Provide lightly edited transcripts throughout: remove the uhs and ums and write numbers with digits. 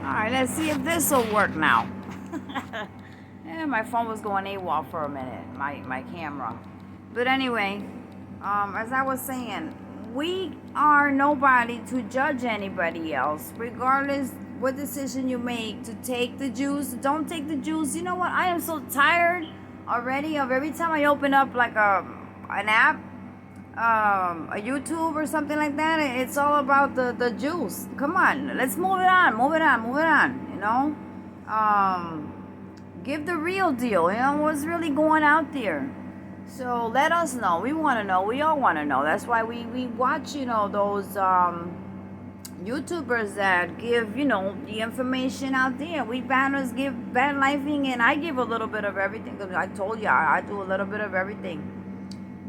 Alright, let's see if this will work now. Yeah, my phone was going AWOL for a minute, my camera. But anyway, as I was saying, we are nobody to judge anybody else, regardless what decision you make, to take the juice, don't take the juice. You know what? I am so tired already of every time I open up like an app, a YouTube or something like that, it's all about the juice. Come on, let's move it on, you know? Give the real deal, you know, what's really going out there. So let us know. We want to know. We all want to know. That's why we watch, you know, those YouTubers that give, you know, the information out there. We banners give van lifing, and I give a little bit of everything. Cause I told you I do a little bit of everything.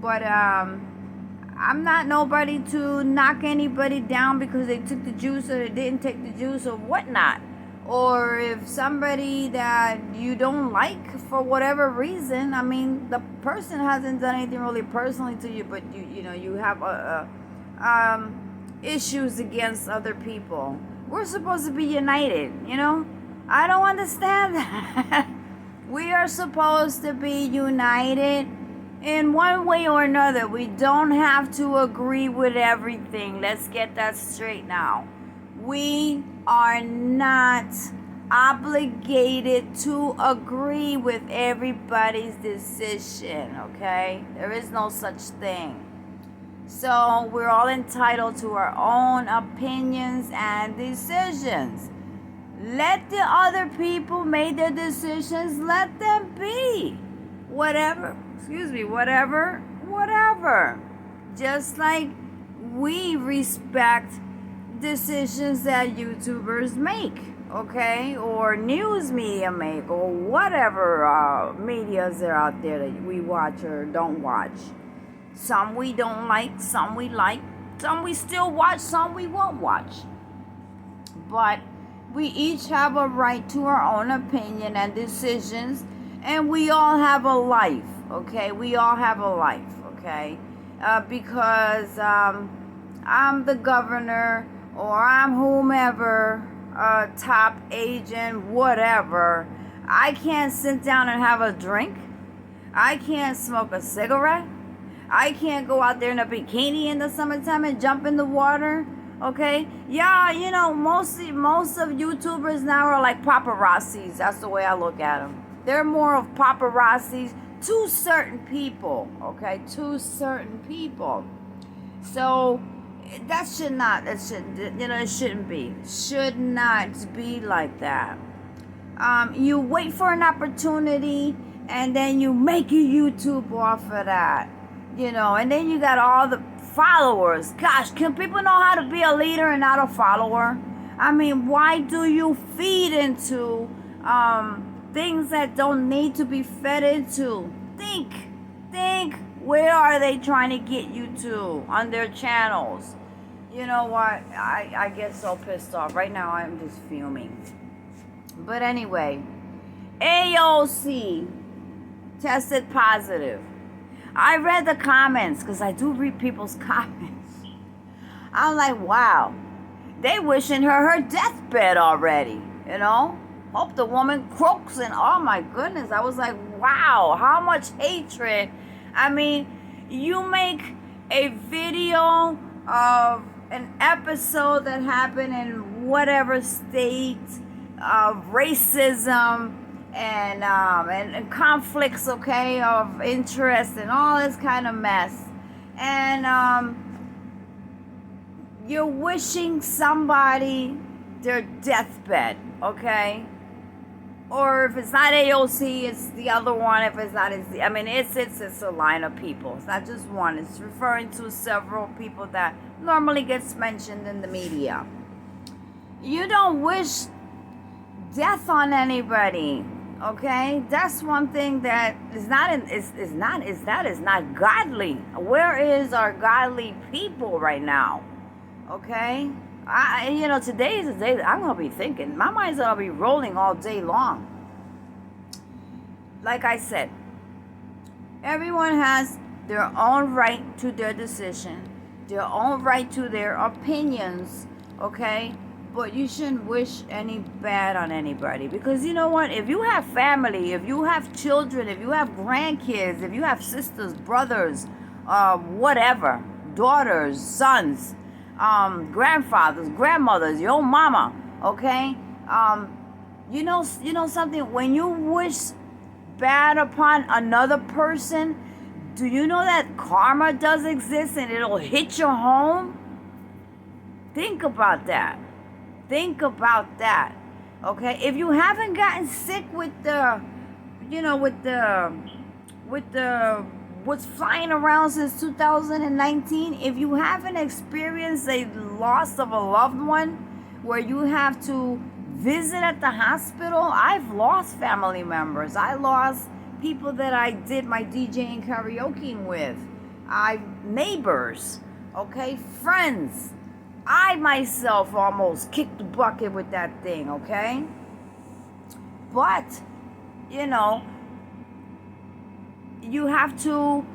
But I'm not nobody to knock anybody down because they took the juice or they didn't take the juice or whatnot. Or if somebody that you don't like for whatever reason, I mean, the person hasn't done anything really personally to you, but you know, you have issues against other people. We're supposed to be united, you know? I don't understand that. We are supposed to be united in one way or another. We don't have to agree with everything. Let's get that straight now. We are not obligated to agree with everybody's decision, okay? There is no such thing. So we're all entitled to our own opinions and decisions. Let the other people make their decisions. Let them be. Whatever. Just like we respect decisions that YouTubers make, okay, or news media make, or whatever medias are out there that we watch or don't watch. Some we don't like, some we like, some we still watch, some we won't watch. But we each have a right to our own opinion and decisions, and we all have a life, okay? We all have a life, okay? Because I'm the governor, or I'm whomever, top agent, whatever. I can't sit down and have a drink. I can't smoke a cigarette. I can't go out there in a bikini in the summertime and jump in the water. Okay? Yeah, you know, most of YouTubers now are like paparazzis. That's the way I look at them. They're more of paparazzis to certain people. Okay? To certain people. So it shouldn't be. Should not be like that. You wait for an opportunity and then you make a YouTube off of that. You know, and then you got all the followers. Gosh, can people know how to be a leader and not a follower? I mean, why do you feed into things that don't need to be fed into? Think. Where are they trying to get you to on their channels? You know what? I get so pissed off. Right now, I'm just fuming. But anyway, AOC tested positive. I read the comments because I do read people's comments. I'm like, wow, they wishing her deathbed already, you know? Hope the woman croaks, and oh my goodness, I was like, wow, how much hatred. I mean, you make a video of an episode that happened in whatever state of racism and conflicts, okay, of interest and all this kind of mess, and you're wishing somebody their deathbed, okay? Or if it's not AOC, it's the other one. If it's not, it's it's a line of people. It's not just one. It's referring to several people that normally gets mentioned in the media. You don't wish death on anybody, okay? That's one thing that is not godly. Where is our godly people right now? Okay? Today is a day I'm gonna be thinking. My mind's gonna be rolling all day long. Like I said, everyone has their own right to their decision, their own right to their opinions, okay? But you shouldn't wish any bad on anybody, because you know what? If you have family, if you have children, if you have grandkids, if you have sisters, brothers, whatever, daughters, sons, grandfathers, grandmothers, your own mama, okay? You know something? When you wish bad upon another person, do you know that karma does exist and it'll hit your home? Think about that. Think about that. Okay? If you haven't gotten sick with the, with the what's flying around since 2019, if you haven't experienced a loss of a loved one where you have to visit at the hospital, I've lost family members. I lost people that I did my DJing karaoke with. Neighbors, okay, friends. I myself almost kicked the bucket with that thing, okay? But, you have to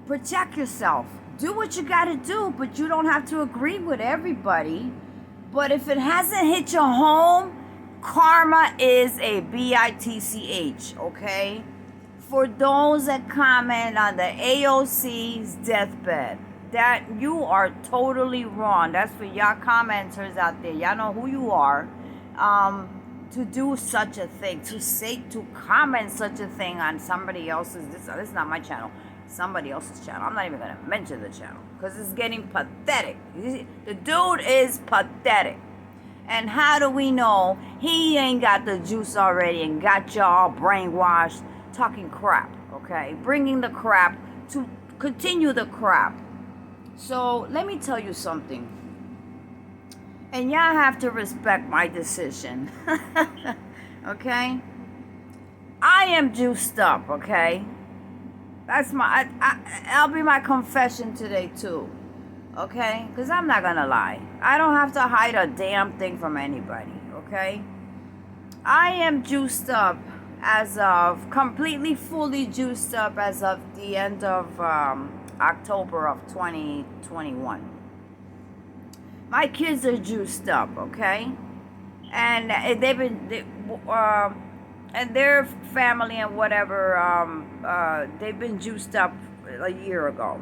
protect yourself. Do what you gotta do, but you don't have to agree with everybody. But if it hasn't hit your home, karma is a bitch, okay? For those that comment on the AOC's deathbed, that you are totally wrong. That's for y'all commenters out there. Y'all know who you are. To do such a thing, to comment such a thing on somebody else's, this is not my channel, somebody else's channel. I'm not even gonna mention the channel because it's getting pathetic. The dude is pathetic. And how do we know he ain't got the juice already and got y'all brainwashed talking crap, okay? Bringing the crap to continue the crap. So let me tell you something. And y'all have to respect my decision. Okay? I am juiced up, okay? That's I'll be my confession today too. Okay? Because I'm not gonna lie. I don't have to hide a damn thing from anybody, okay? I am juiced up as of, completely fully juiced up as of the end of October of 2021. My kids are juiced up, okay? And and their family and whatever, they've been juiced up a year ago.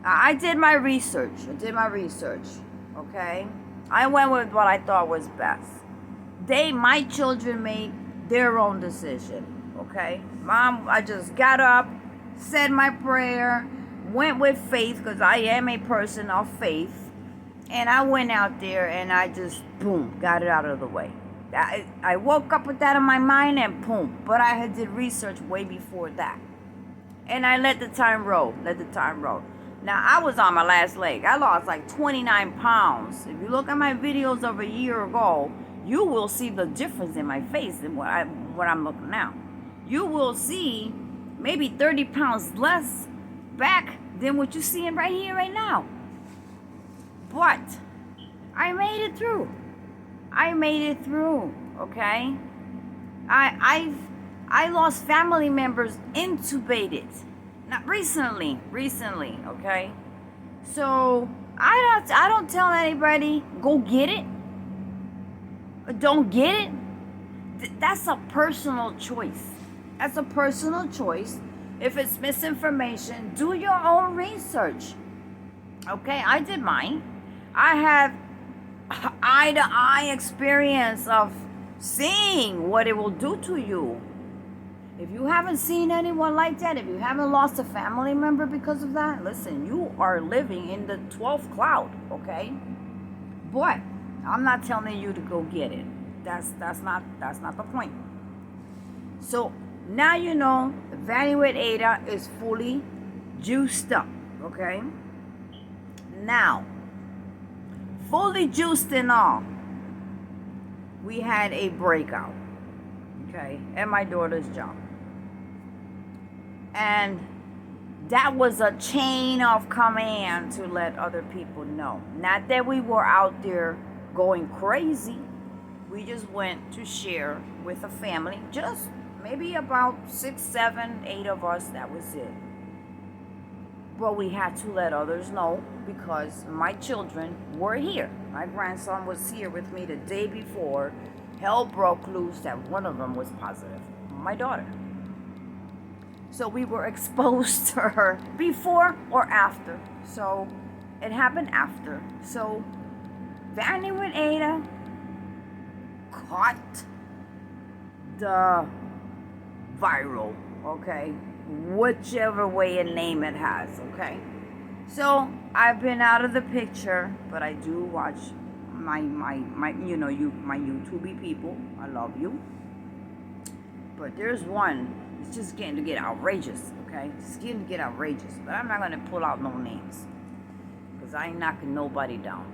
I did my research, okay? I went with what I thought was best. My children made their own decision, okay? Mom, I just got up, said my prayer, went with faith, because I am a person of faith. And I went out there and I just, boom, got it out of the way. I woke up with that in my mind and boom. But I had did research way before that. And I let the time roll. Now, I was on my last leg. I lost like 29 pounds. If you look at my videos of a year ago, you will see the difference in my face than what I'm looking now. You will see maybe 30 pounds less back than what you're seeing right here, right now. But I made it through. Okay? I lost family members intubated. Not recently, okay? So I don't tell anybody go get it. Don't get it. That's a personal choice. If it's misinformation, do your own research. Okay, I did mine. I have eye-to-eye experience of seeing what it will do to you. If you haven't seen anyone like that, if you haven't lost a family member because of that, listen, you are living in the 12th cloud, okay? But I'm not telling you to go get it. That's not the point. So now you know Evaluate Ada is fully juiced up, okay? Now, fully juiced and all, we had a breakout, okay, at my daughter's job. And that was a chain of command to let other people know. Not that we were out there going crazy. We just went to share with a family, just maybe about 6, 7, 8 of us, that was it. But we had to let others know because my children were here, My grandson was here with me the day before. Hell broke loose that one of them was positive. My daughter. So we were exposed to her before or after. So it happened after. So Vanny with Ada caught the viral, okay? Whichever way and name it has, okay? So I've been out of the picture, but I do watch my you know, my YouTubey people. I love you. But there's one, it's just getting to get outrageous, okay? It's getting to get outrageous. But I'm not gonna pull out no names, because I ain't knocking nobody down.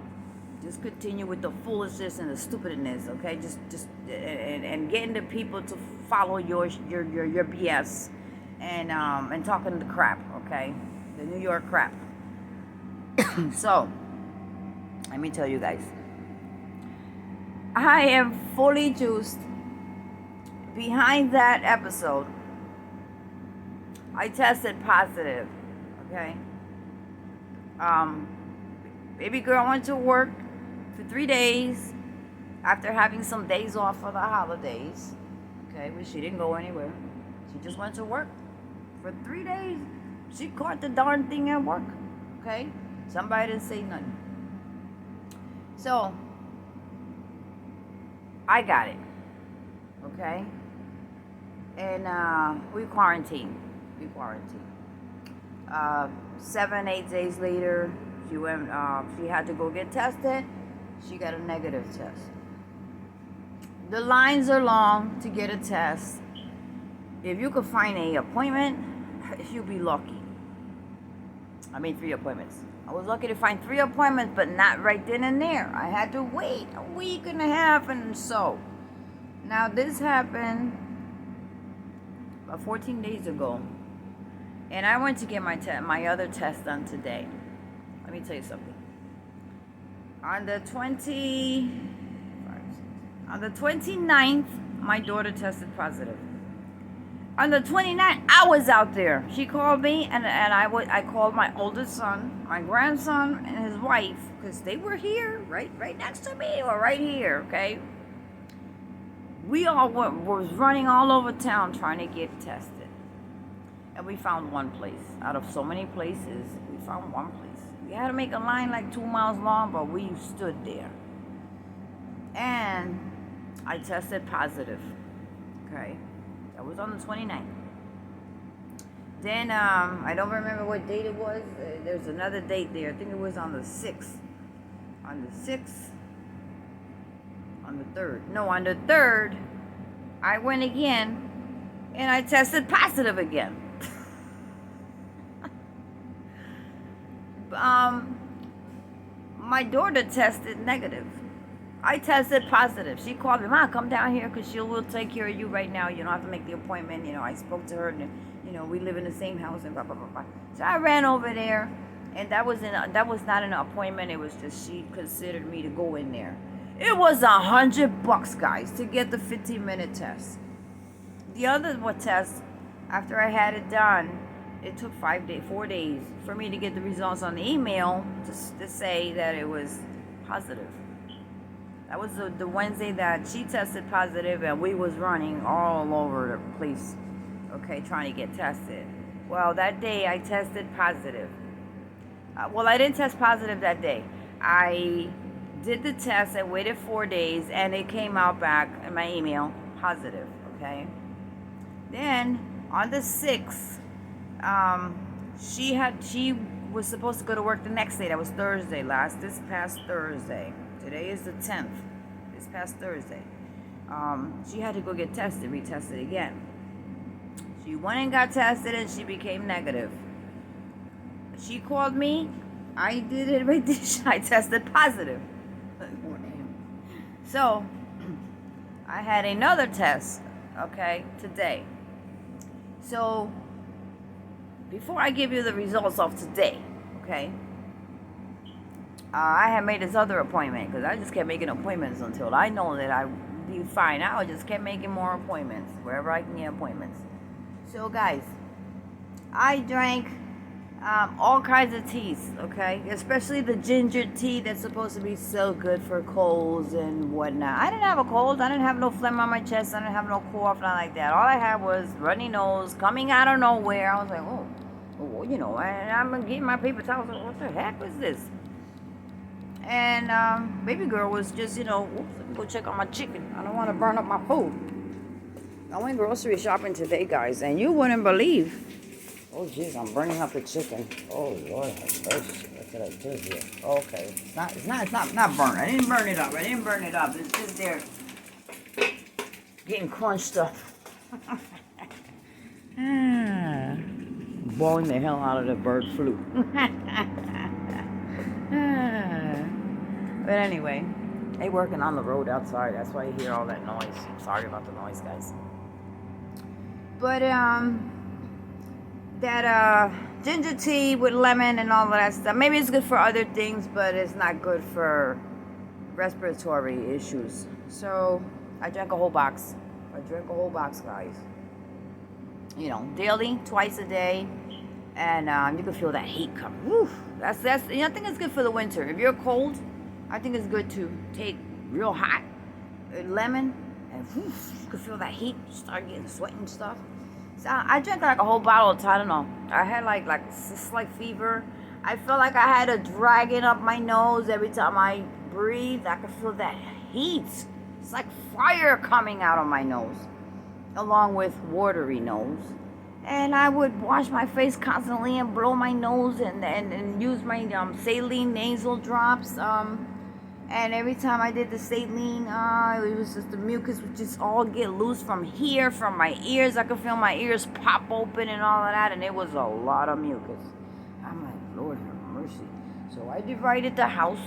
Just continue with the foolishness and the stupidness, okay? Just and getting the people to follow your BS and talking the crap, okay? The New York crap. So, let me tell you guys. I am fully juiced. Behind that episode, I tested positive, okay? Baby girl went to work for 3 days after having some days off for the holidays, okay? But she didn't go anywhere. She just went to work for 3 days. She caught the darn thing at work, okay? Somebody didn't say nothing. So, I got it, okay? And we quarantined. 7, 8 days later, she went. She had to go get tested. She got a negative test. The lines are long to get a test. If you could find an appointment, you'll be lucky. I mean, 3 appointments. I was lucky to find 3 appointments, but not right then and there. I had to wait a week and a half, and so. Now, this happened 14 days ago, and I went to get my other test done today. Let me tell you something. On the 29th, my daughter tested positive. On the 29th, I was out there. She called me, and I called my oldest son, my grandson, and his wife, because they were here, right next to me, or right here, okay? We all was running all over town trying to get tested. And we found one place. Out of so many places, we found one place. We had to make a line like 2 miles long, but we stood there. And I tested positive, okay? That was on the 29th. Then, I don't remember what date it was. There's another date there. I think it was on the 6th. On the 6th. On the 3rd. No, on the 3rd, I went again, and I tested positive again. My daughter tested negative. I tested positive. She called me, "Ma, come down here, because we'll take care of you right now. You don't have to make the appointment." You know, I spoke to her, and, you know, we live in the same house, and blah, blah, blah, blah. So I ran over there, and that was not an appointment. It was just she considered me to go in there. It was $100, guys, to get the 15-minute test. The other test, after I had it done, it took 4 days for me to get the results on the email to say that it was positive. That was the Wednesday that she tested positive, and we was running all over the place, okay, trying to get tested. Well, that day I tested positive. Well, I didn't test positive that day. I did the test. I waited 4 days, and it came out back in my email positive, okay? Then on the 6th, she was supposed to go to work the next day. That was Thursday, this past Thursday. Today is the 10th. This past Thursday. She had to go get retested again. She went and got tested, and she became negative. She called me. I did it right there. I tested positive. So, I had another test, okay, today. So, before I give you the results of today, okay, I had made this other appointment, because I just kept making appointments until I know that I'd be fine. I just kept making more appointments, wherever I can get appointments. So, guys, I drank all kinds of teas, okay? Especially the ginger tea that's supposed to be so good for colds and whatnot. I didn't have a cold. I didn't have no phlegm on my chest. I didn't have no cough, nothing like that. All I had was runny nose coming out of nowhere. I was like, oh, you know, and I'm getting my paper towels. Like, what the heck was this? And baby girl was just, you know, oops, let me go check on my chicken. I don't want to burn up my food. I went grocery shopping today, guys, and you wouldn't believe. Oh, jeez, I'm burning up the chicken. Oh, Lord have mercy. What did I do here? Okay. It's not burnt. I didn't burn it up. It's just there getting crunched up. Blowing the hell out of the bird flu. But anyway, they working on the road outside. That's why you hear all that noise. Sorry about the noise, guys. But, that ginger tea with lemon and all of that stuff. Maybe it's good for other things, but it's not good for respiratory issues. So I drank a whole box. Guys. You know, daily, twice a day, and you can feel that heat come. Woo! That's. You know, I think it's good for the winter. If you're cold, I think it's good to take real hot lemon, and whew, you can feel that heat. Start getting sweat and stuff. So I drank like a whole bottle of Tylenol. I had like slight fever. I felt like I had a dragging up my nose every time I breathed. I could feel that heat. It's like fire coming out of my nose, along with watery nose. And I would wash my face constantly and blow my nose and use my saline nasal drops. And every time I did the saline, it was just the mucus would just all get loose from here, from my ears. I could feel my ears pop open and all of that, and it was a lot of mucus. I'm like, Lord have mercy. So I divided the house,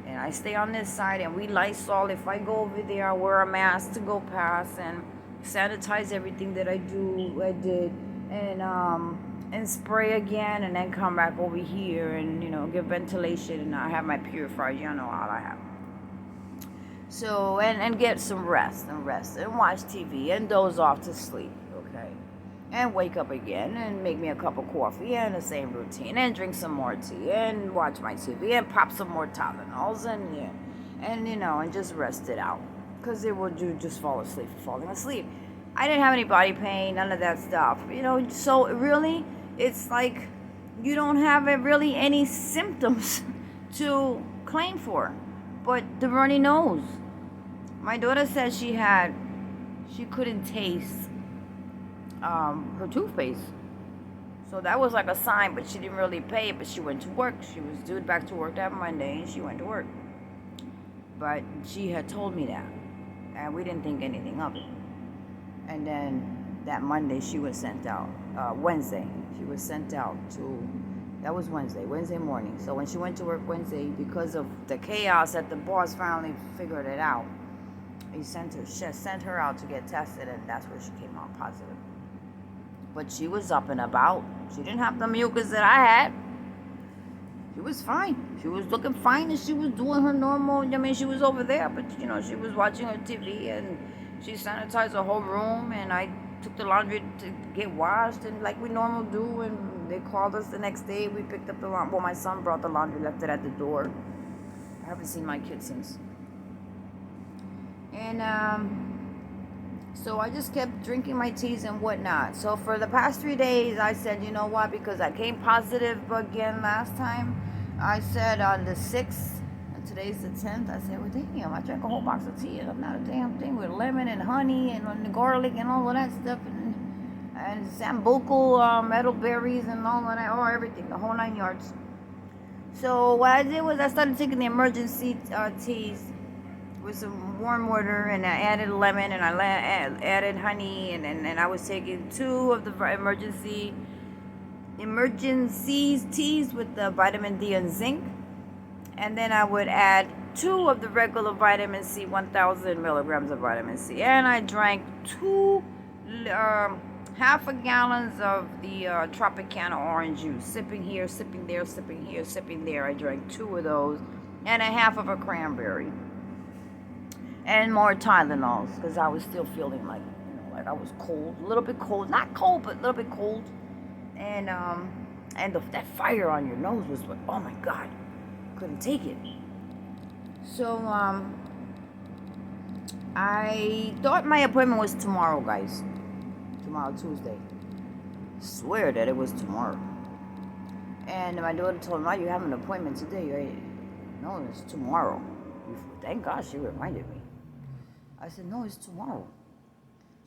and I stay on this side, and we Lysol. If I go over there, I wear a mask to go past and sanitize everything that I did, and spray again, and then come back over here and, you know, get ventilation, and I have my purifier. You know, all I have. So, and get some rest, and watch TV, and doze off to sleep, okay? And wake up again, and make me a cup of coffee, and the same routine, and drink some more tea, and watch my TV, and pop some more Tylenols, and yeah, and, you know, and just rest it out. Because it would do just falling asleep. I didn't have any body pain, none of that stuff, you know, so really, it's like you don't have really any symptoms to claim for, but the runny nose. My daughter said she couldn't taste her toothpaste. So that was like a sign, but she didn't really pay it, but she went to work. She was due back to work that Monday, and she went to work. But she had told me that, and we didn't think anything of it. And then that Monday she was sent out. Wednesday, she was sent out to, that was Wednesday morning. So when she went to work Wednesday, because of the chaos that the boss finally figured it out, she sent her out to get tested, and that's where she came out positive. But she was up and about. She didn't have the mucus that I had. She was fine. She was looking fine, and she was doing her normal. I mean, she was over there, but, you know, she was watching her TV, and she sanitized the whole room, and I took the laundry to get washed, and like we normally do, and they called us the next day. We picked up the laundry. Well, my son brought the laundry, left it at the door. I haven't seen my kids since. And so I just kept drinking my teas and whatnot. So for the past 3 days, I said, you know what, because I came positive again last time, I said on the 6th, and today's the 10th, I said, well, damn, I drank a whole box of tea, and I'm not a damn thing with lemon and honey and garlic and all of that stuff, and sambuco, meadowberries and all of that, everything, the whole 9 yards. So what I did was I started taking the emergency teas with some warm water, and I added lemon, and I added honey, and I was taking 2 of the emergency teas with the vitamin D and zinc, and then I would add 2 of the regular vitamin C, 1,000 milligrams of vitamin C, and I drank 2 half a gallons of the Tropicana orange juice, sipping here, sipping there, sipping here, sipping there. I drank 2 of those, and a half of a cranberry. And more Tylenols, because I was still feeling like, you know, like I was cold, a little bit cold, not cold, but a little bit cold. And And that fire on your nose was like, oh my God, couldn't take it. So, I thought my appointment was tomorrow, guys. Tomorrow, Tuesday. Swear that it was tomorrow. And my daughter told me, "Why you have an appointment today, right?" No, it's tomorrow. Thank God she reminded me. I said, no, it's tomorrow.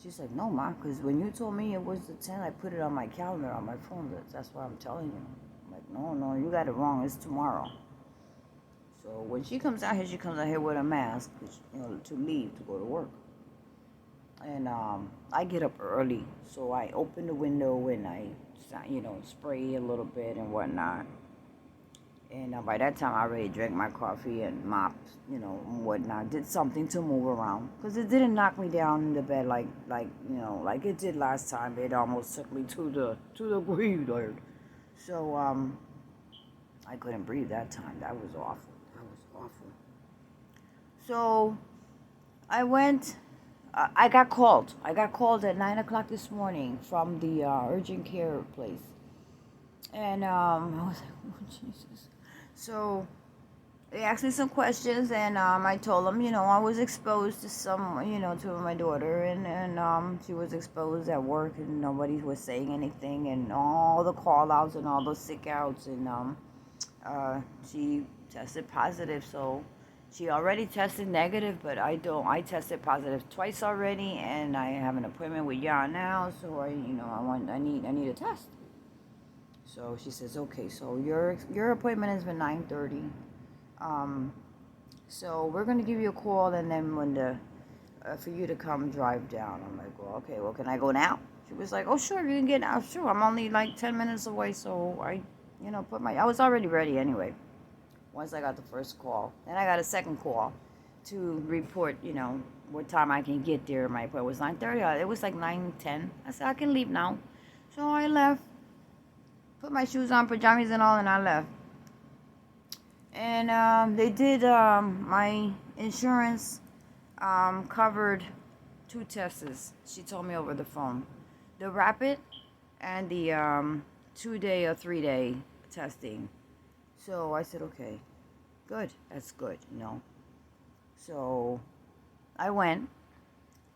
She's like, no, Ma, because when you told me it was the 10th, I put it on my calendar on my phone. That's why I'm telling you. I'm like, no, you got it wrong. It's tomorrow. So when she comes out here with a mask, to leave, to go to work. And I get up early, so I open the window and I, spray a little bit and whatnot. And by that time, I already drank my coffee and mopped, and whatnot. Did something to move around, because it didn't knock me down in the bed like it did last time. It almost took me to the graveyard. So I couldn't breathe that time. That was awful. So I went. I got called. I got called at 9 o'clock this morning from the urgent care place, and I was like, oh Jesus. So they asked me some questions, and I told them, I was exposed to to my daughter, and she was exposed at work, and nobody was saying anything, and all the call outs and all the sick outs, and she tested positive, so she already tested negative, but I tested positive twice already, and I have an appointment with Jan now, so I need a test. So she says, okay, so your appointment has been 9:30. So we're gonna give you a call, and then for you to come drive down. I'm like, well, okay, well, can I go now? She was like, oh, sure, you can get out. Sure, I'm only like 10 minutes away, so I I was already ready anyway. Once I got the first call, then I got a second call to report, what time I can get there. My appointment was 9:30. It was like 9:10. I said, I can leave now. So I left. Put my shoes on, pajamas and all, and I left. And they did, my insurance covered 2 tests. She told me over the phone. The rapid and the 2-day or 3-day testing. So I said, okay, good. That's good, So I went.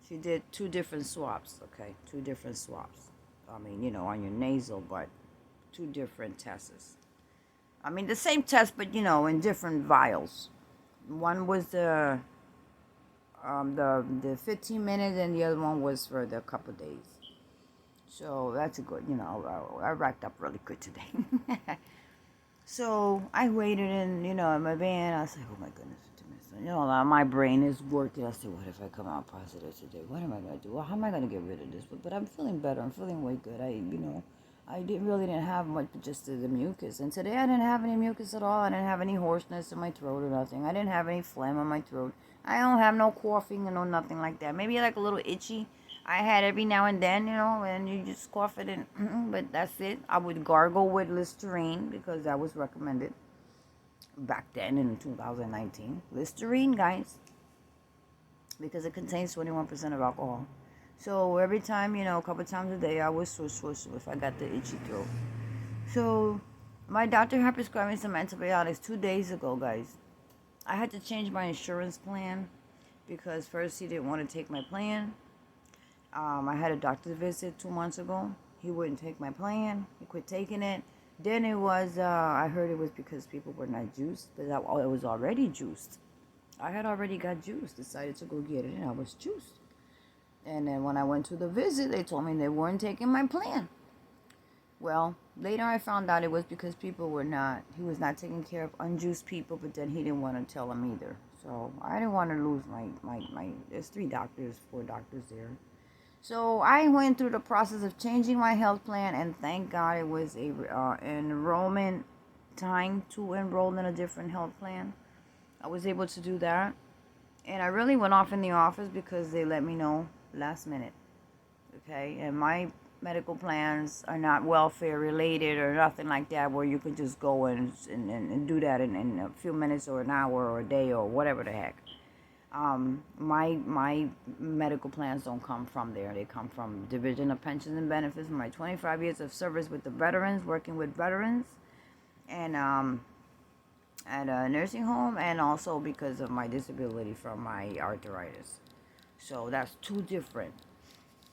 She did 2 different swabs, okay? 2 different swabs. I mean, on your nasal, but 2 different tests. I mean, the same test, but in different vials. One was the 15 minutes, and the other one was for the couple days. So that's a good, I racked up really good today. So I waited in my van. I was like, oh my goodness. My brain is working. I said, what if I come out positive today? What am I going to do? Well, how am I going to get rid of this? But I'm feeling better. I'm feeling way good. I didn't have much, just the mucus. And today I didn't have any mucus at all. I didn't have any hoarseness in my throat or nothing. I didn't have any phlegm in my throat. I don't have no coughing and no nothing like that. Maybe like a little itchy. I had every now and then, and you just cough it and, but that's it. I would gargle with Listerine because that was recommended back then in 2019. Listerine, guys, because it contains 21% of alcohol. So every time, a couple times a day, I would swoosh if I got the itchy throat. So my doctor had prescribed me some antibiotics 2 days ago, guys. I had to change my insurance plan because first he didn't want to take my plan. I had a doctor's visit 2 months ago. He wouldn't take my plan. He quit taking it. Then it was, I heard it was because people were not juiced, but it was already juiced. I had already got juiced, decided to go get it, and I was juiced. And then when I went to the visit, they told me they weren't taking my plan. Well, later I found out it was because he was not taking care of unjuiced people, but then he didn't want to tell them either. So I didn't want to lose my there's 4 doctors there. So I went through the process of changing my health plan, and thank God it was a enrollment time to enroll in a different health plan. I was able to do that, and I really went off in the office because they let me know last minute. Okay, and my medical plans are not welfare related or nothing like that, where you can just go and do that in a few minutes or an hour or a day or whatever the heck. My medical plans don't come from there. They come from Division of Pensions and Benefits. My 25 years of service with the veterans, working with veterans, and at a nursing home, and also because of my disability from my arthritis. So that's two different.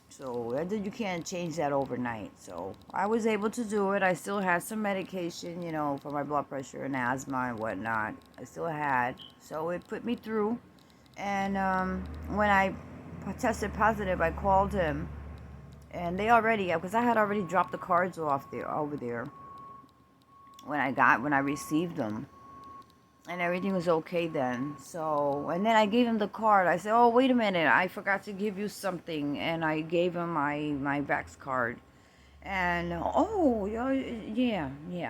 So you can't change that overnight. So I was able to do it. I still had some medication, for my blood pressure and asthma and whatnot. I still had. So it put me through. And when I tested positive, I called him. And they already, because I had already dropped the cards off there, over there, when I received them. And everything was okay then. So, and then I gave him the card. I said, oh, wait a minute, I forgot to give you something. And I gave him my Vax card. And, oh, yeah.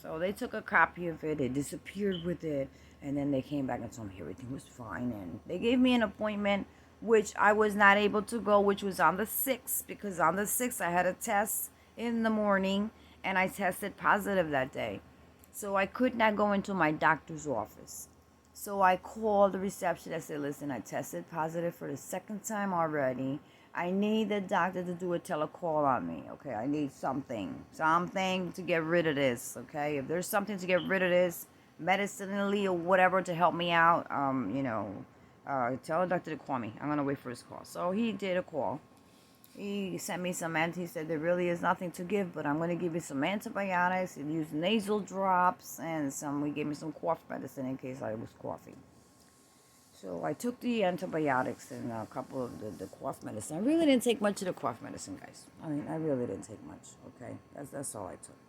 So they took a copy of it. They disappeared with it. And then they came back and told me everything was fine. And they gave me an appointment, which I was not able to go, which was on the 6th. Because on the 6th, I had a test in the morning. And I tested positive that day. So I could not go into my doctor's office. So I called the reception. I said, listen, I tested positive for the second time already. I need the doctor to do a telecall on me, okay? I need something to get rid of this, okay? If there's something to get rid of this, medicinally or whatever to help me out, tell the doctor to call me. I'm going to wait for his call. So he did a call. He sent me some he said there really is nothing to give, but I'm going to give you some antibiotics. He used nasal drops and he gave me some cough medicine in case I was coughing. So I took the antibiotics and a couple of the cough medicine. I really didn't take much of the cough medicine, guys. I mean, I really didn't take much, okay? That's all I took.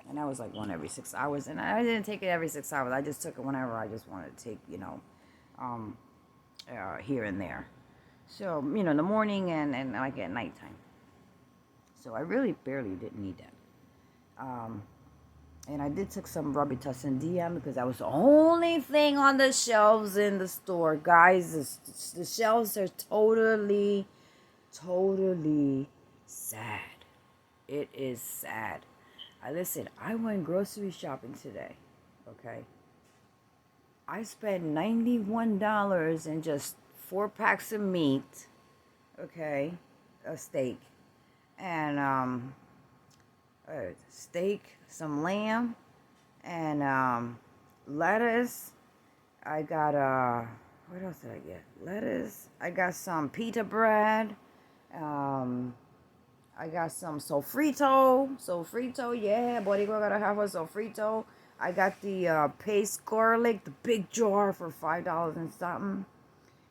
And that was like one every 6 hours. And I didn't take it every 6 hours. I just took it whenever I just wanted to take, here and there. So, in the morning and like at nighttime. So I really barely didn't need that. And I did take some Robitussin DM because that was the only thing on the shelves in the store. Guys, the shelves are totally sad. It is sad. I went grocery shopping today, okay? I spent $91 in just 4 packs of meat, okay, a steak, and some lamb, and lettuce. I got what else did I get? Lettuce. I got some pita bread. I got some sofrito. Yeah, Boricua gotta have a sofrito. I got the paste garlic, the big jar for $5 and something.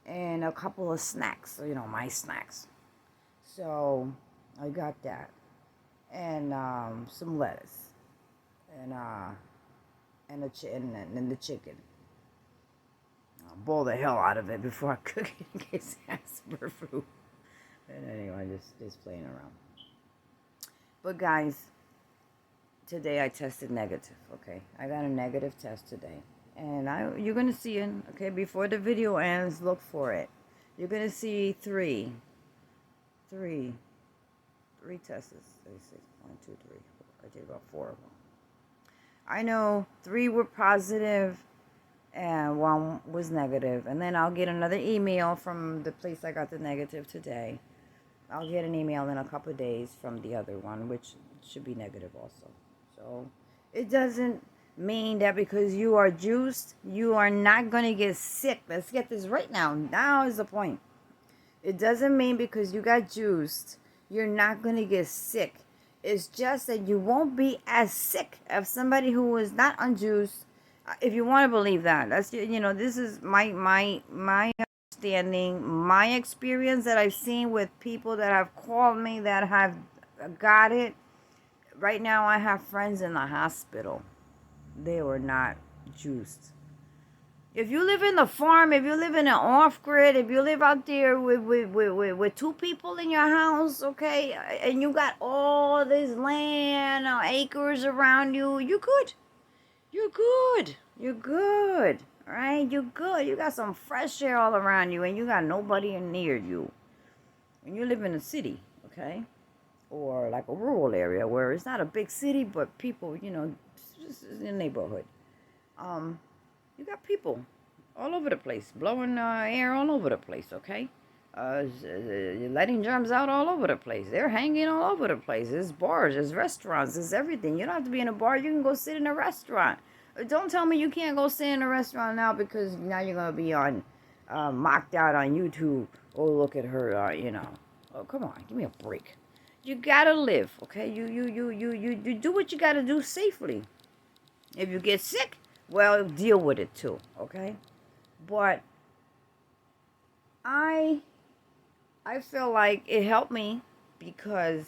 And a couple of snacks, my snacks. So I got that, and some lettuce, and the chicken. I'll boil the hell out of it before I cook it in case it has superfood. And anyway, just playing around. But guys, today I tested negative. Okay, I got a negative test today. And you're going to see it, okay? Before the video ends, look for it. You're going to see three tests. 1, 2, 3, 4. I did about 4 of them. I know 3 were positive and 1 was negative. And then I'll get another email from the place I got the negative today. I'll get an email in a couple of days from the other one, which should be negative also. So it doesn't mean that because you are juiced, you are not going to get sick. Let's get this right now. Now is the point. It doesn't mean because you got juiced, you're not going to get sick. It's just that you won't be as sick as somebody who is not unjuiced. If you want to believe that, that's this is my understanding, my experience that I've seen with people that have called me that have got it. Right now, I have friends in the hospital. They were not juiced. If you live in the farm, if you live in an off-grid, if you live out there with 2 people in your house, okay, and you got all this land, acres around you, you're good. You're good. You're good. All right? You're good. You got some fresh air all around you, and you got nobody near you. When you live in a city, okay, or like a rural area where it's not a big city, but people, just in the neighborhood. You got people. all over the place, blowing air all over the place, okay? Letting germs out all over the place. They're hanging all over the place. There's bars, there's restaurants, there's everything. You don't have to be in a bar. You can go sit in a restaurant. Don't tell me you can't go sit in a restaurant now because now you're going to be on mocked out on YouTube. Oh, look at her, Oh, come on, give me a break. You got to live, okay? You do what you got to do safely. If you get sick, well, deal with it too, okay? But I feel like it helped me because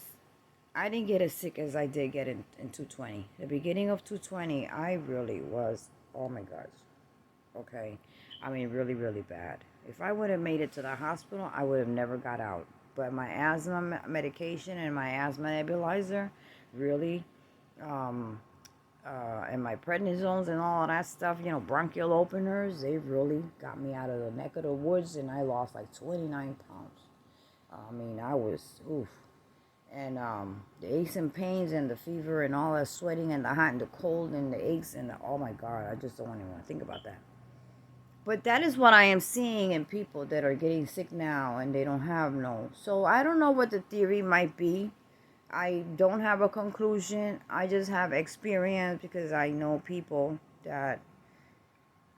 I didn't get as sick as I did get in 220. The beginning of 220, I really was, oh my gosh, okay? I mean, really, really bad. If I would have made it to the hospital, I would have never got out. But my asthma medication and my asthma nebulizer really, and my prednisones and all of that stuff, bronchial openers, they really got me out of the neck of the woods, and I lost like 29 pounds. I mean, I was, oof. And the aches and pains and the fever and all the sweating and the hot and the cold and the aches and oh my God, I just don't even want to think about that. But that is what I am seeing in people that are getting sick now and they don't have no. So I don't know what the theory might be. I don't have a conclusion. I just have experience because I know people that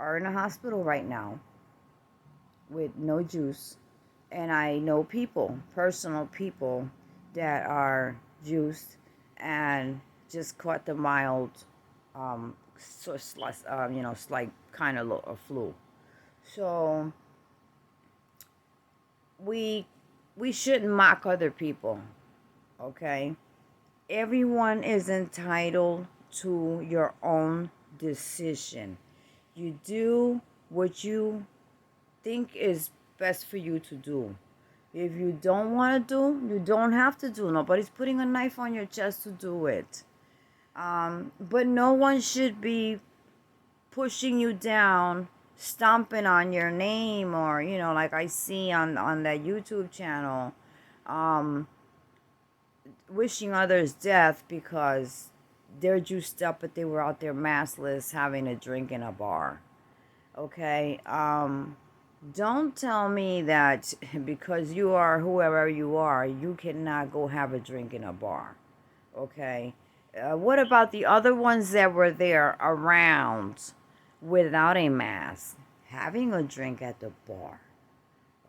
are in a hospital right now with no juice. And I know people, personal people, that are juiced and just caught the mild, slight kind of a flu. So we shouldn't mock other people, okay? Everyone is entitled to your own decision. You do what you think is best for you to do. If you don't want to do, you don't have to do. Nobody's putting a knife on your chest to do it. But no one should be pushing you down, stomping on your name, or like I see on that YouTube channel, wishing others death because they're juiced up, but they were out there maskless having a drink in a bar. Okay, don't tell me that because you are whoever you are, you cannot go have a drink in a bar. Okay, what about the other ones that were there around without a mask, having a drink at the bar?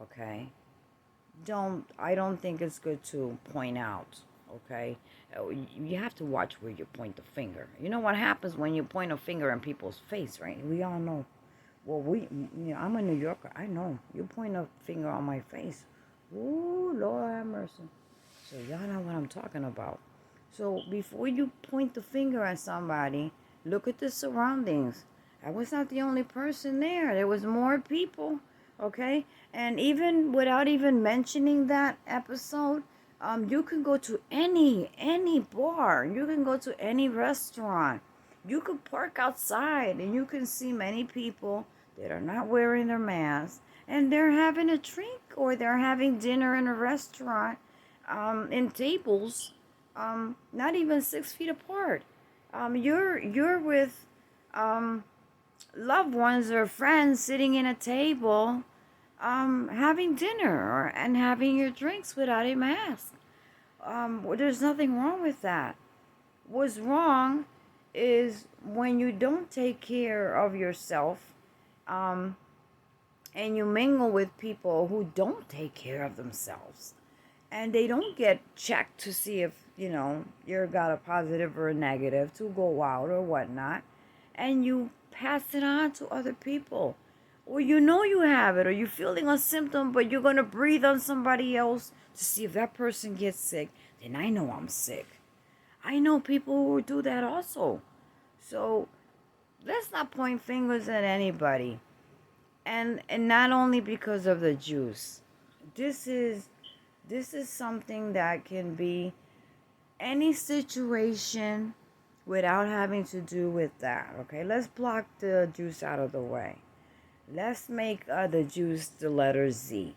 Okay, I don't think it's good to point out. Okay, you have to watch where you point the finger. You know what happens when you point a finger in people's face, right? We all know. Well, I'm a New Yorker. I know. You point a finger on my face. Ooh, Lord have mercy. So y'all know what I'm talking about. So before you point the finger at somebody, look at the surroundings. I was not the only person there. There was more people, okay? And even without even mentioning that episode, you can go to any bar. You can go to any restaurant. You could park outside and you can see many people that are not wearing their masks and they're having a drink or they're having dinner in a restaurant, in tables, not even 6 feet apart. You're with loved ones or friends sitting in a table, having dinner and having your drinks without a mask. There's nothing wrong with that. What's wrong is when you don't take care of yourself, and you mingle with people who don't take care of themselves, and they don't get checked to see if you're got a positive or a negative to go out or whatnot, and you pass it on to other people, or you have it, or you're feeling a symptom but you're going to breathe on somebody else to see if that person gets sick, then I know I'm sick. I know people who do that also. So let's not point fingers at anybody. And not only because of the juice. This is something that can be any situation without having to do with that. Okay, let's block the juice out of the way. Let's make the juice the letter Z.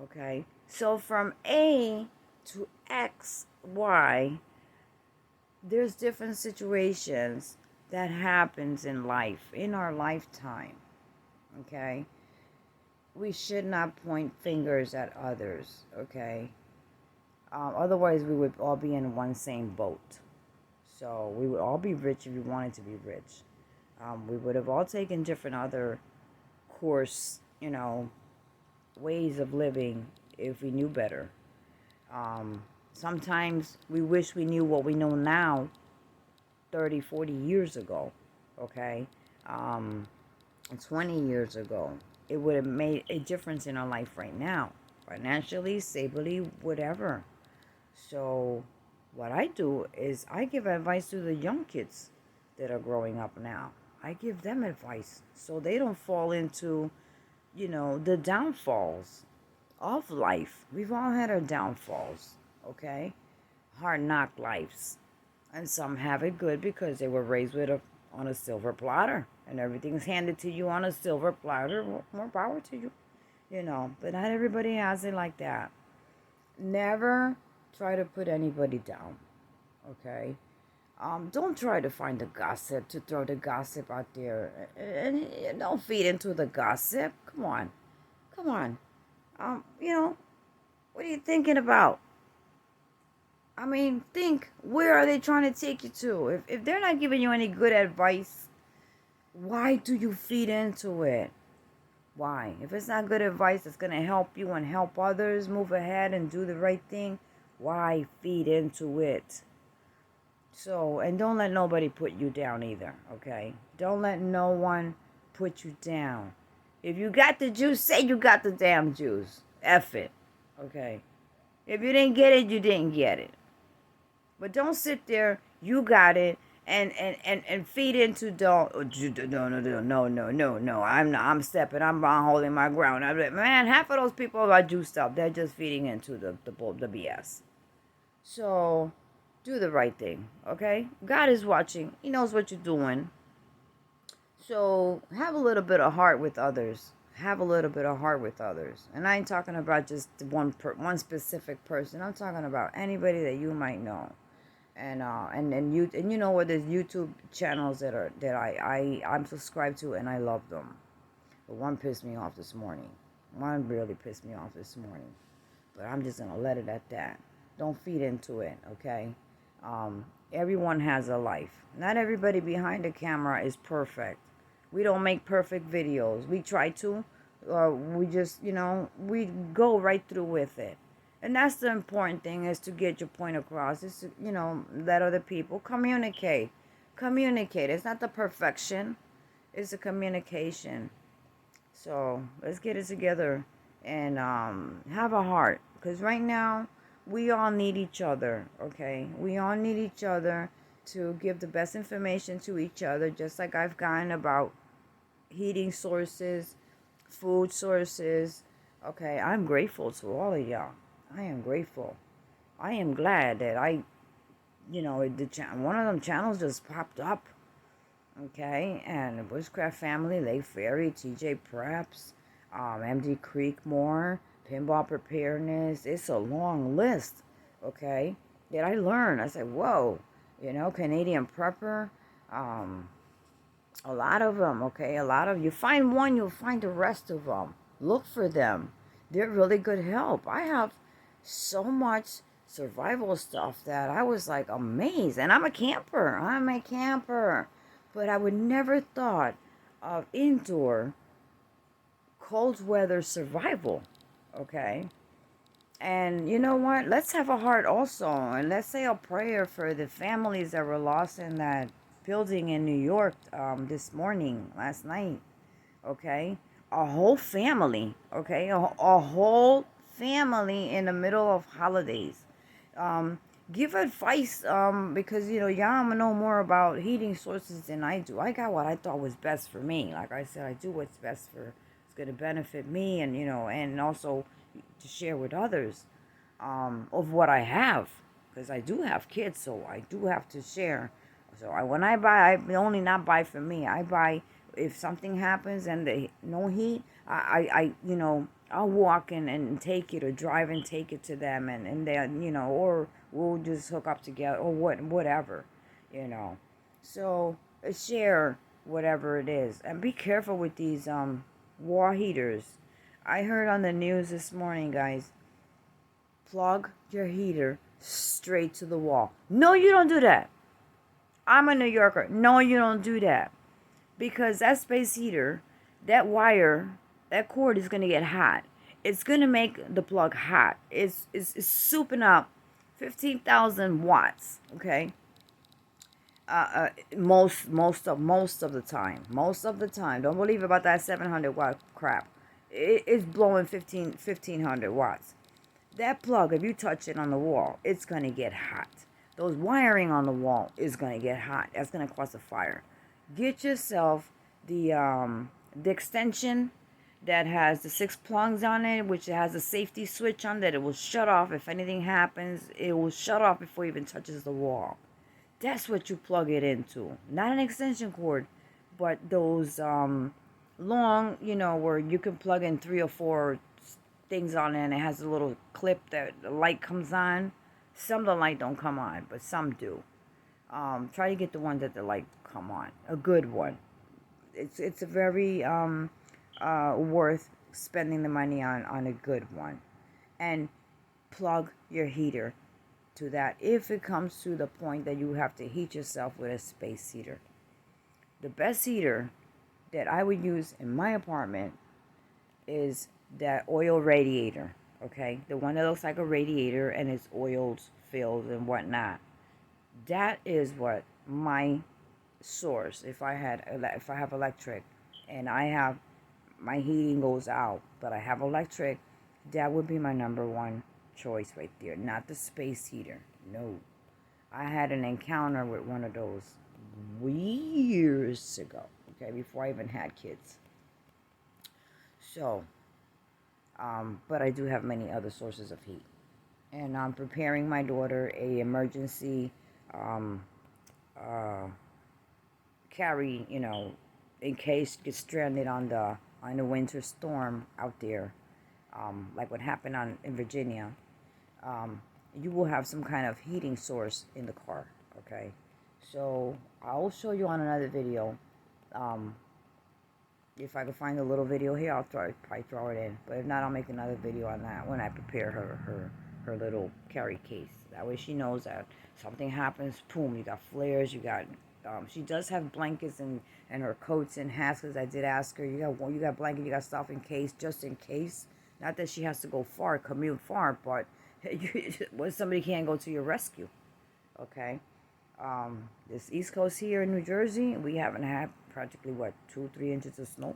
Okay, so from A to X, Y, there's different situations that happens in life, in our lifetime. Okay? We should not point fingers at others, okay? Otherwise, we would all be in one same boat. So we would all be rich if we wanted to be rich. We would have all taken different other course, ways of living if we knew better. Sometimes we wish we knew what we know now 30, 40 years ago, okay? 20 years ago. It would have made a difference in our life right now, financially, stably, whatever. So what I do is I give advice to the young kids that are growing up now. I give them advice so they don't fall into, the downfalls of life. We've all had our downfalls, okay? Hard knock lives. And some have it good because they were raised on a silver platter and everything's handed to you on a silver platter. More power to you, but not everybody has it like that. Never try to put anybody down, okay? Don't try to find the gossip to throw the gossip out there, and don't feed into the gossip. Come on, come on. What are you thinking about? I mean, think, where are they trying to take you to? If they're not giving you any good advice, why do you feed into it? Why? If it's not good advice that's going to help you and help others move ahead and do the right thing, why feed into it? So, and don't let nobody put you down either, okay? Don't let no one put you down. If you got the juice, say you got the damn juice. F it, okay? If you didn't get it, you didn't get it. But don't sit there, you got it, and feed into no. I'm stepping, I'm holding my ground. Man, half of those people are juiced up. They're just feeding into the BS. So do the right thing, okay? God is watching. He knows what you're doing. So have a little bit of heart with others. Have a little bit of heart with others. And I ain't talking about just one specific person. I'm talking about anybody that you might know. And you know what, there's YouTube channels that I'm subscribed to and I love them. But one pissed me off this morning. One really pissed me off this morning. But I'm just gonna let it at that. Don't feed into it, okay? Everyone has a life. Not everybody behind the camera is perfect. We don't make perfect videos. We try to, or we just, we go right through with it. And that's the important thing, is to get your point across. Is to, let other people communicate. Communicate. It's not the perfection. It's the communication. So let's get it together and have a heart. Because right now, we all need each other, okay? We all need each other to give the best information to each other, just like I've gotten about heating sources, food sources. Okay, I'm grateful to all of y'all. I am grateful. I am glad that one of them channels just popped up. Okay, and Bushcraft Family, Lake Ferry, TJ Preps, MD Creekmore, Pinball Preparedness. It's a long list, okay, that I learned. I said, whoa, Canadian Prepper, a lot of them, okay, you find one, you'll find the rest of them. Look for them. They're really good help. I have so much survival stuff that I was like amazed. And I'm a camper. But I would never thought of indoor cold weather survival, okay? And you know what? Let's have a heart also. And let's say a prayer for the families that were lost in that building in New York last night, okay? A whole family, okay? A whole family in the middle of holidays. Give advice, because, y'all know more about heating sources than I do. I got what I thought was best for me. Like I said, I do what's best it's going to benefit me and, and also to share with others, of what I have. Because I do have kids, so I do have to share. So when I buy, I only not buy for me. I buy, if something happens and no heat, I'll walk in and take it, or drive and take it to them, and they, or we'll just hook up together, or whatever. So share whatever it is, and be careful with these Wall heaters. I heard on the news this morning, guys, plug your heater straight to the wall. No, you don't do that. I'm a New Yorker. No, you don't do that. Because that space heater, that wire, that cord is going to get hot. It's going to make the plug hot. It's souping up 15,000 watts, okay? Most of the time. Most of the time. Don't believe about that 700 watt crap. It's blowing 1500 watts. That plug, if you touch it on the wall, it's going to get hot. Those wiring on the wall is going to get hot. That's going to cause a fire. Get yourself the extension that has the 6 plugs on it, which has a safety switch on that it will shut off if anything happens. It will shut off before it even touches the wall. That's what you plug it into. Not an extension cord, but those long, where you can plug in 3 or 4 things on it, and it has a little clip that the light comes on. Some of the light don't come on, but some do. Try to get the one that the light come on, a good one. It's a very worth spending the money on a good one. And plug your heater to that if it comes to the point that you have to heat yourself with a space heater. The best heater that I would use in my apartment is that oil radiator, okay? The one that looks like a radiator and it's oiled, filled, and whatnot. That is what my source, if I have electric and I have my heating goes out, but I have electric, that would be my number one choice right there. Not the space heater. No. I had an encounter with one of those years ago, okay, before I even had kids. So, but I do have many other sources of heat. And I'm preparing my daughter a emergency carry, in case she gets stranded on the winter storm out there, like what happened in Virginia. You will have some kind of heating source in the car, okay? So I'll show you on another video. If I can find a little video here, I'll probably throw it in. But if not, I'll make another video on that when I prepare her little carry case. That way she knows that something happens, boom, you got flares, you got, she does have blankets and her coats and hats, because I did ask her, you got blanket, you got stuff in case, just in case. Not that she has to go far, commute far, but when somebody can't go to your rescue, okay? This East Coast here in New Jersey, we haven't had practically 2-3 inches of snow.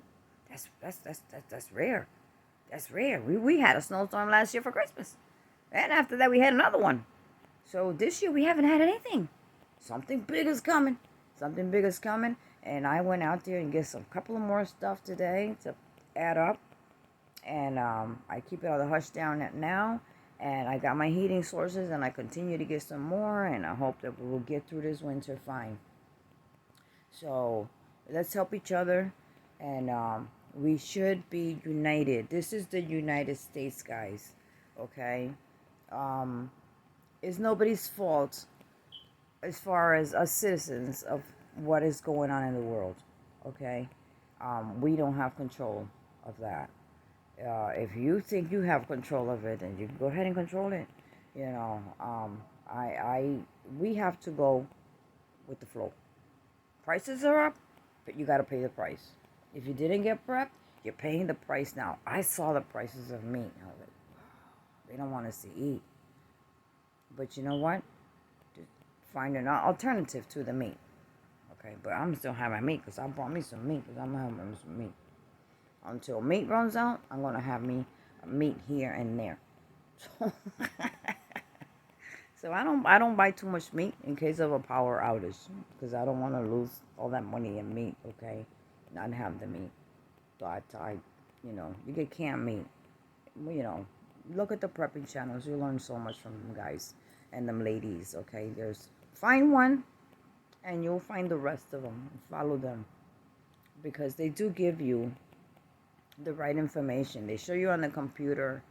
That's rare. That's rare. We had a snowstorm last year for Christmas, and after that we had another one. So this year we haven't had anything. Something big is coming. Something big is coming. And I went out there and get some couple of more stuff today to add up, and I keep it on the hush down now. And I got my heating sources, and I continue to get some more, and I hope that we will get through this winter fine. So let's help each other, and we should be united. This is the United States, guys, okay? It's nobody's fault as far as us citizens of what is going on in the world, okay? We don't have control of that. If you think you have control of it, then you can go ahead and control it. We have to go with the flow. Prices are up, but you got to pay the price. If you didn't get prepped, you're paying the price now. I saw the prices of meat. I was like, wow, they don't want us to eat. But you know what? Just find an alternative to the meat. Okay, but I'm still having meat because I bought me some meat because I'm having some meat. Until meat runs out, I'm going to have me meat here and there. So I don't buy too much meat in case of a power outage, because I don't want to lose all that money in meat, okay? Not have the meat. But you get canned meat. Look at the prepping channels. You learn so much from them guys and them ladies, okay? Find one and you'll find the rest of them. Follow them, because they do give you the right information. They show you on their computer,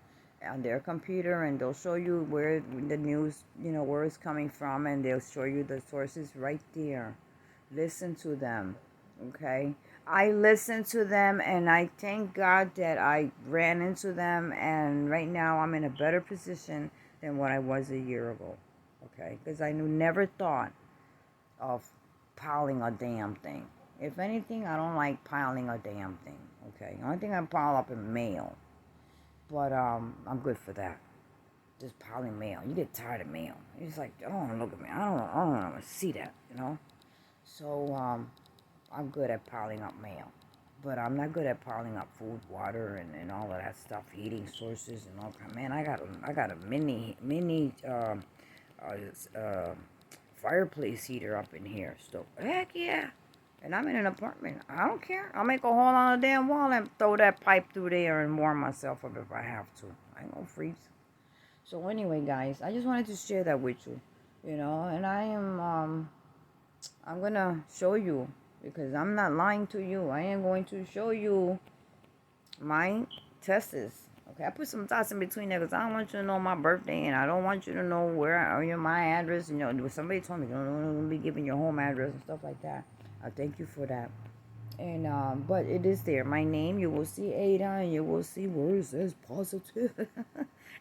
and they'll show you where the news, where it's coming from, and they'll show you the sources right there. Listen to them, okay? I listened to them, and I thank God that I ran into them, and right now I'm in a better position than what I was a year ago. Okay, because I never thought of piling a damn thing. If anything, I don't like piling a damn thing. Okay, the only thing I pile up is mail, but I'm good for that. Just piling mail. You get tired of mail. You're just like, oh, look at me. I don't want to see that, you know. So I'm good at piling up mail, but I'm not good at piling up food, water, and all of that stuff, heating sources and all kind. Man, I got a mini fireplace heater up in here. So heck yeah. And I'm in an apartment. I don't care. I'll make a hole on a damn wall and throw that pipe through there and warm myself up if I have to. I ain't gonna freeze. So anyway, guys, I just wanted to share that with you, you know. And I'm gonna show you, because I'm not lying to you. I am going to show you my tests. Okay, I put some dots in between there because I don't want you to know my birthday, and I don't want you to know my address. You know, somebody told me don't be giving your home address and stuff like that. I thank you for that. And but it is there. My name, you will see Ada, and you will see where it says positive,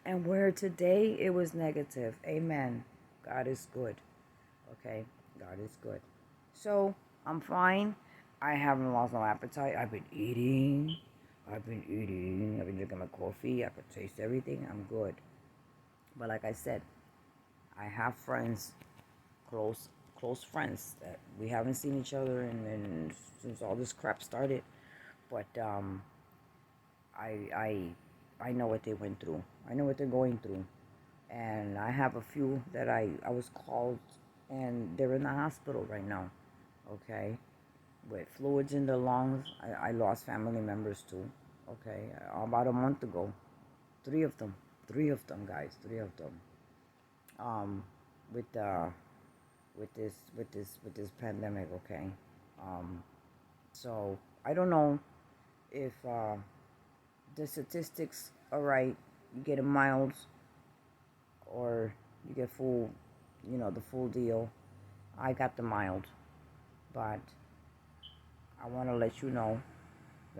and where today it was negative. Amen. God is good. Okay, God is good. So I'm fine. I haven't lost no appetite. I've been eating. I've been drinking my coffee. I can taste everything. I'm good. But like I said, I have friends, close friends that we haven't seen each other and since all this crap started. But I know what they went through. I know what they're going through. And I have a few that I was called, and they're in the hospital right now. Okay, with fluids in the lungs. I lost family members too. Okay, about a month ago, three of them, guys, three of them. Um, with this pandemic. Okay, so I don't know if the statistics are right. You get a mild, or you get full, the full deal. I got the mild, but I want to let you know.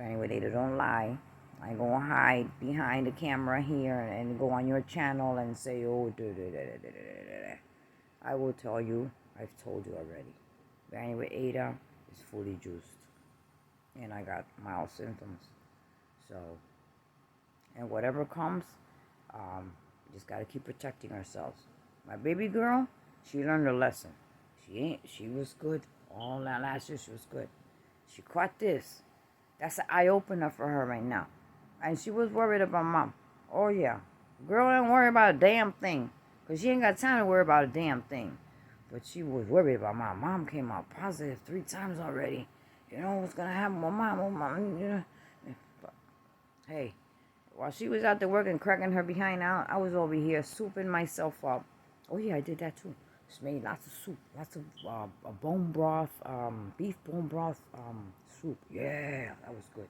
Anyway, they don't lie. I ain't gonna hide behind the camera here and go on your channel and say, oh, I will tell you. I've told you already. But anyway, Ada is fully juiced, and I got mild symptoms. So, and whatever comes, just gotta keep protecting ourselves. My baby girl, she learned her lesson. She was good. All that last year, she was good. She caught this. That's an eye-opener for her right now. And she was worried about mom. Oh, yeah. Girl don't worry about a damn thing. Because she ain't got time to worry about a damn thing. But she was worried about mom. Mom came out positive 3 times already. You know what's going to happen with mom? Oh, mom. You know. But, hey, while she was out there working, cracking her behind out, I was over here souping myself up. Oh, yeah, I did that too. Just made lots of soup. Lots of bone broth, beef bone broth soup. Yeah, that was good.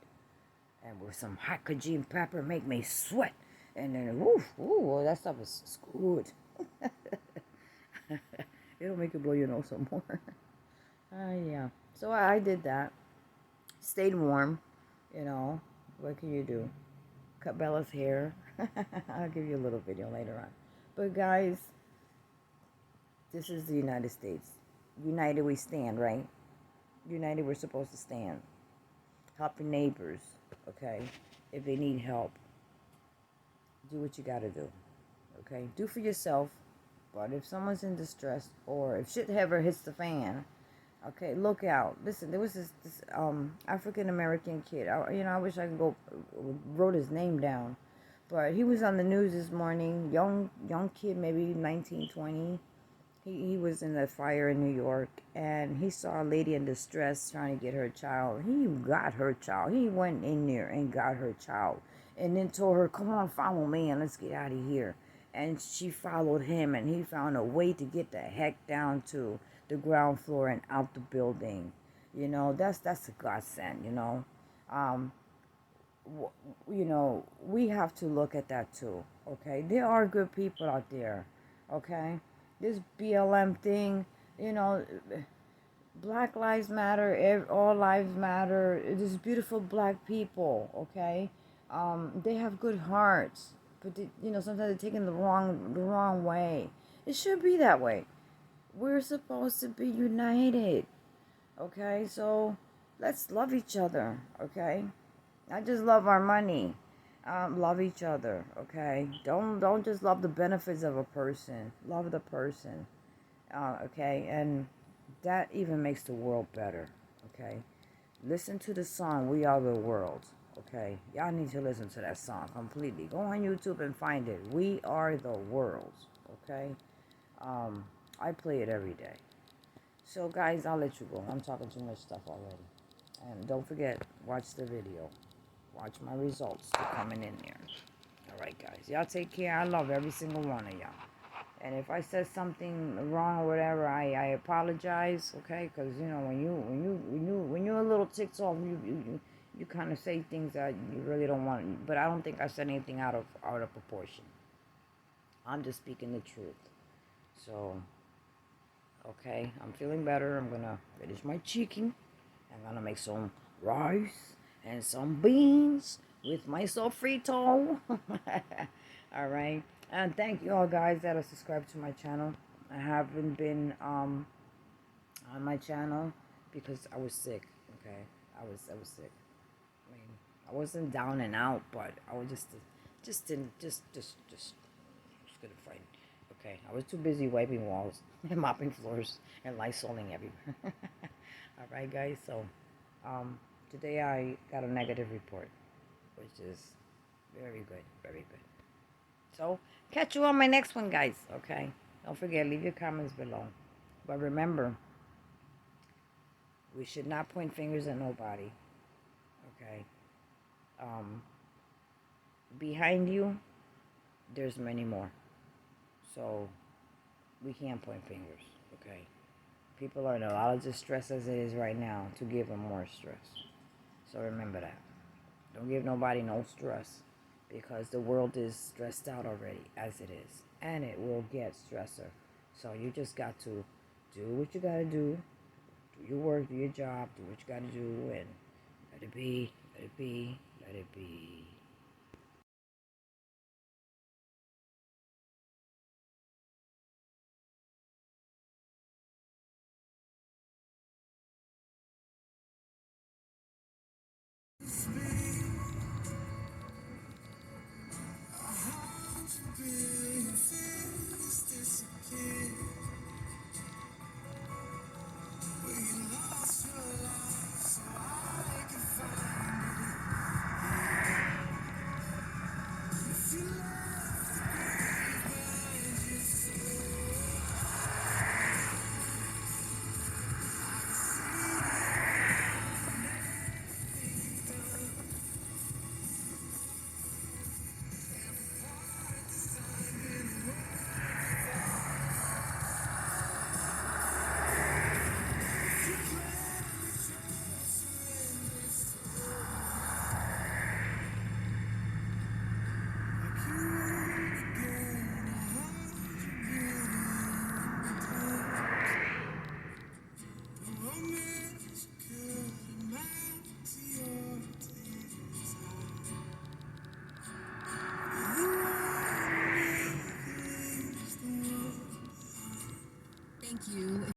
And with some hot cajun pepper, make me sweat. And then, ooh, that stuff is good. It'll make you blow your nose some more. Yeah. So I did that. Stayed warm, you know. What can you do? Cut Bella's hair. I'll give you a little video later on. But guys, this is the United States. United we stand, right? United we're supposed to stand. Help your neighbors, okay? If they need help, do what you gotta do, okay? Do for yourself, but if someone's in distress or if shit ever hits the fan, okay, look out. Listen, there was this African American kid. I wish I could wrote his name down, but he was on the news this morning. Young kid, maybe 19, 20. He was in the fire in New York, and he saw a lady in distress trying to get her child. He got her child. He went in there and got her child, and then told her, come on, follow me, and let's get out of here. And she followed him, and he found a way to get the heck down to the ground floor and out the building. You know, that's a godsend, you know. We have to look at that too, okay? There are good people out there, okay? This BLM thing, you know, Black lives matter. All lives matter. These beautiful black people. Okay, they have good hearts, but sometimes they're taken the wrong way. It should be that way. We're supposed to be united. Okay, so let's love each other. Okay, not just love our money. Love each other. Okay, don't just love the benefits of a person. Love the person. Okay, and that even makes the world better. Okay, listen to the song "We Are the World." Okay, y'all need to listen to that song completely. Go on YouTube and find it. We are the world. Okay, I play it every day. So guys, I'll let you go. I'm talking too much stuff already. And don't forget, watch the video. Watch my results. They're coming in there. Alright guys. Y'all take care. I love every single one of y'all. And if I said something wrong or whatever, I apologize, okay? Because when you're a little ticked off, you kind of say things that you really don't want. But I don't think I said anything out of proportion. I'm just speaking the truth. So, okay, I'm feeling better. I'm gonna finish my chicken. I'm gonna make some rice and some beans with my sofrito. All right. And thank you all guys that are subscribed to my channel. I haven't been on my channel because I was sick. Okay, I was sick. I mean, I wasn't down and out, but I was just couldn't find. Okay, I was too busy wiping walls and mopping floors and lysoling everywhere. All right, guys. So, today I got a negative report, which is very good, very good. So, catch you on my next one, guys. Okay, don't forget, leave your comments below. But remember, we should not point fingers at nobody. Okay. Behind you, there's many more. So we can't point fingers. Okay. People are in a lot of distress as it is right now to give them more stress. So remember that. Don't give nobody no stress because the world is stressed out already as it is. And it will get stressor. So you just got to do what you got to do. Do your work, do your job, do what you got to do, and let it be, let it be, let it be. Thank you.